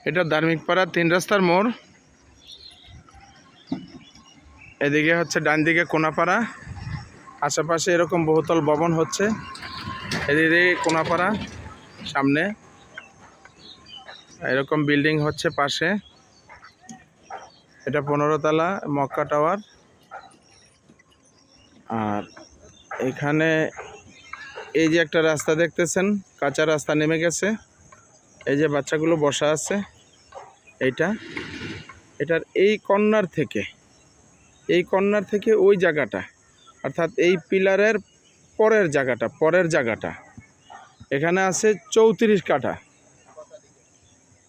এটা ধার্মিকপাড়া 3 রাস্তার মোড়। এদিকে হচ্ছে ডান দিকে কোনাপাড়া, আশেপাশে এরকম বহুতল ভবন হচ্ছে। এদিকে কোনাপাড়া, সামনে এরকম বিল্ডিং হচ্ছে পাশে। এটা 15 তলা মক্কা টাওয়ার। আর এখানে এই যে একটা রাস্তা দেখতেছেন, কাঁচা রাস্তা নেমে গেছে। এই যে বাচ্চাগুলো বসা আছে, এটার এই কর্নার থেকে ওই জায়গাটা, অর্থাৎ এই পিলারের পরের জায়গাটা এখানে আছে 34 কাঠা।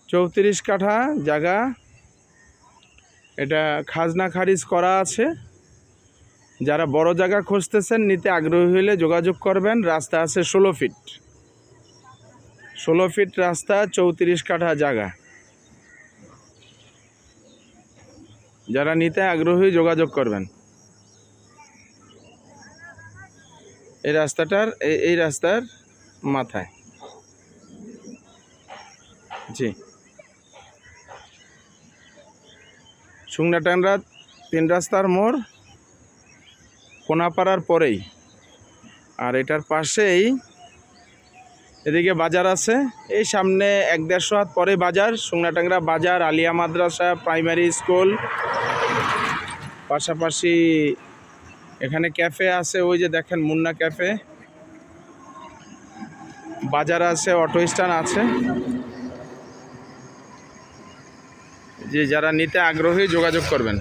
34 কাঠা জায়গা। এটা খাজনা খারিজ করা আছে। যারা বড় জায়গা খুঁজতেছেন, নিতে আগ্রহী হলে যোগাযোগ করবেন। রাস্তা আছে 16 ফিট। 16 ফিট রাস্তা, 34 কাঠা জায়গা। যারা নিতে আগ্রহী যোগাযোগ করবেন। এই রাস্তার মাথায়। জি, সুংনাটাংরা 3 রাস্তার মোড়, কোনাপাড়ার পরেই। আর এটার পাশেই এদিকে বাজার আছে। এই সামনে 1-150 হাত পরে বাজার, সুংনাটাংরা বাজার, আলিয়া মাদ্রাসা, প্রাইমারি স্কুল। পাশাপাশি এখানে ক্যাফে আছে, ওই যে দেখেন মুন্না ক্যাফে। বাজার আছে, অটো স্ট্যান্ড আছে। যে যারা নিতে আগ্রহী যোগাযোগ করবেন।